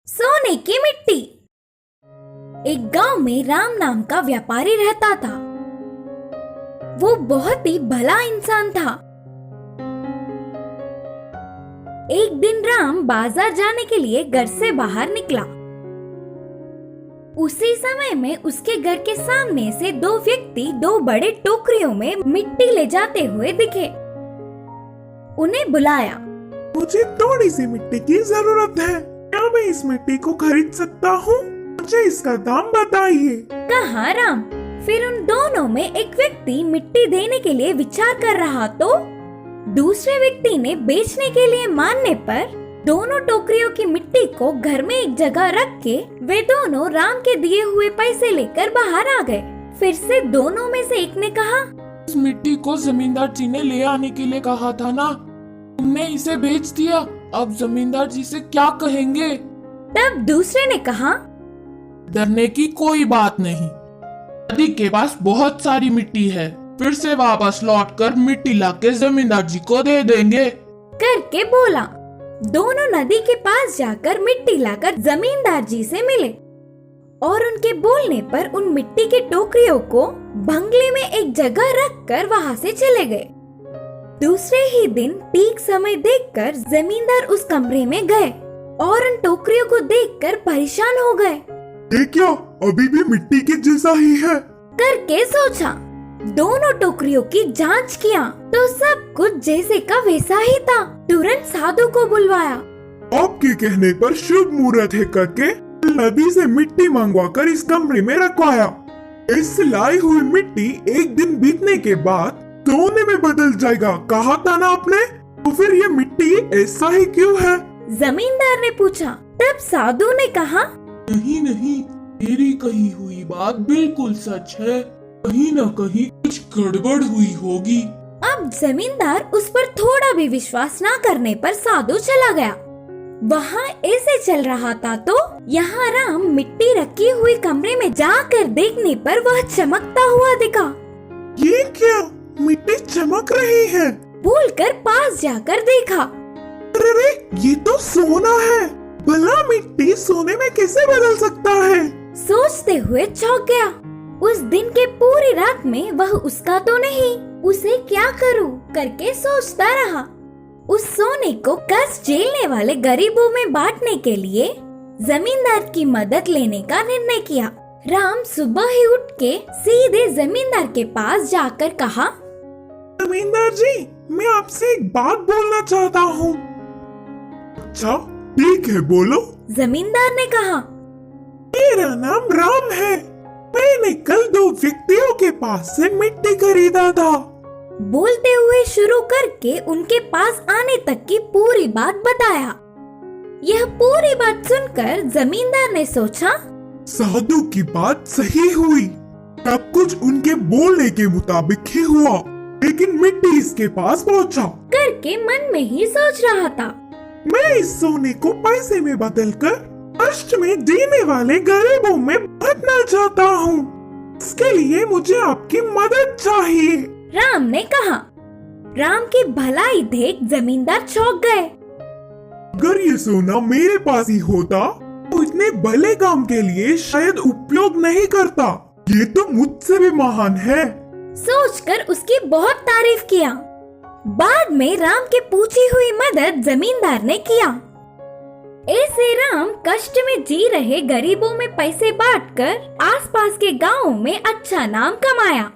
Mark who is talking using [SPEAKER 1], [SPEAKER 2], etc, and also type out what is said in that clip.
[SPEAKER 1] सोने की मिट्टी। एक गांव में राम नाम का व्यापारी रहता था। वो बहुत ही भला इंसान था। एक दिन राम बाजार जाने के लिए घर से बाहर निकला। उसी समय में उसके घर के सामने से दो व्यक्ति दो बड़े टोकरियों में मिट्टी ले जाते हुए दिखे। उन्हें बुलाया।
[SPEAKER 2] मुझे थोड़ी सी मिट्टी की जरूरत है, क्या मैं इस मिट्टी को खरीद सकता हूँ? मुझे इसका दाम बताइए,
[SPEAKER 1] कहा राम। फिर उन दोनों में एक व्यक्ति मिट्टी देने के लिए विचार कर रहा तो दूसरे व्यक्ति ने बेचने के लिए मानने पर दोनों टोकरियों की मिट्टी को घर में एक जगह रख के वे दोनों राम के दिए हुए पैसे लेकर बाहर आ गए। फिर से दोनों में से एक ने कहा,
[SPEAKER 2] इस मिट्टी को जमींदार जी ने ले आने के लिए कहा था ना, तुमने इसे बेच दिया। अब जमींदार जी से क्या कहेंगे?
[SPEAKER 1] तब दूसरे ने कहा,
[SPEAKER 2] डरने की कोई बात नहीं, नदी के पास बहुत सारी मिट्टी है, फिर से वापस लौटकर मिट्टी लाके जमींदार जी को दे देंगे।
[SPEAKER 1] करके बोला। दोनों नदी के पास जाकर मिट्टी लाकर जमींदार जी से मिले और उनके बोलने पर उन मिट्टी की टोकरियों को बंगले में एक जगह रखकर वहां से चले गए। दूसरे ही दिन ठीक समय देखकर जमींदार उस कमरे में गए और उन टोकरियों को देखकर परेशान हो गए।
[SPEAKER 2] ये क्या अभी भी मिट्टी के जैसा ही है?
[SPEAKER 1] करके सोचा। दोनों टोकरियों की जांच किया तो सब कुछ जैसे का वैसा ही था। तुरंत साधु को बुलवाया।
[SPEAKER 2] आपके कहने पर शुभ मुहूर्त है करके नदी से मिट्टी मंगवाकर इस कमरे में रखवाया। इस लाई हुई मिट्टी एक दिन बीतने के बाद सोने में बदल जाएगा, कहा था ना आपने? तो फिर ये मिट्टी ऐसा ही क्यों है?
[SPEAKER 1] जमींदार ने पूछा। तब साधु ने कहा,
[SPEAKER 2] नहीं नहीं, मेरी कही हुई बात बिल्कुल सच है, कहीं न कहीं कुछ गड़बड़ हुई होगी।
[SPEAKER 1] अब जमींदार उस पर थोड़ा भी विश्वास न करने पर साधु चला गया। वहाँ ऐसे चल रहा था तो यहाँ राम मिट्टी रखी हुई कमरे में जाकर देखने पर वह चमकता हुआ दिखा।
[SPEAKER 2] ये क्या, मिट्टी चमक रही है?
[SPEAKER 1] बोलकर पास जाकर देखा।
[SPEAKER 2] अरे ये तो सोना है, भला मिट्टी सोने में कैसे बदल सकता है?
[SPEAKER 1] सोचते हुए चौंक गया। उस दिन के पूरी रात में वह उसका तो नहीं, उसे क्या करूं करके सोचता रहा। उस सोने को कष्ट झेलने वाले गरीबों में बांटने के लिए जमींदार की मदद लेने का निर्णय किया। राम सुबह ही उठ के सीधे जमींदार के पास जाकर कहा,
[SPEAKER 2] जमींदार जी, मैं आपसे एक बात बोलना चाहता हूँ। अच्छा ठीक है, बोलो।
[SPEAKER 1] जमींदार ने कहा,
[SPEAKER 2] मेरा नाम राम है, मैंने कल दो व्यक्तियों के पास से मिट्टी खरीदा था।
[SPEAKER 1] बोलते हुए शुरू करके उनके पास आने तक की पूरी बात बताया। यह पूरी बात सुनकर जमींदार ने सोचा,
[SPEAKER 2] साधु की बात सही हुई, सब कुछ उनके बोलने के मुताबिक ही हुआ, लेकिन मिट्टी इसके पास पहुंचा।
[SPEAKER 1] करके मन में ही सोच रहा था,
[SPEAKER 2] मैं इस सोने को पैसे में बदलकर कष्ट में जीने वाले गरीबों में बांटना चाहता हूँ। इसके लिए मुझे आपकी मदद चाहिए।
[SPEAKER 1] राम ने कहा। राम की भलाई देख जमींदार चौंक गए।
[SPEAKER 2] अगर ये सोना मेरे पास ही होता तो इतने भले काम के लिए शायद उपयोग नहीं करता। ये तो मुझसे भी महान है।
[SPEAKER 1] सोचकर उसकी बहुत तारीफ किया। बाद में राम के पूछी हुई मदद जमींदार ने किया। ऐसे राम कष्ट में जी रहे गरीबों में पैसे बांटकर आसपास के गांवों में अच्छा नाम कमाया।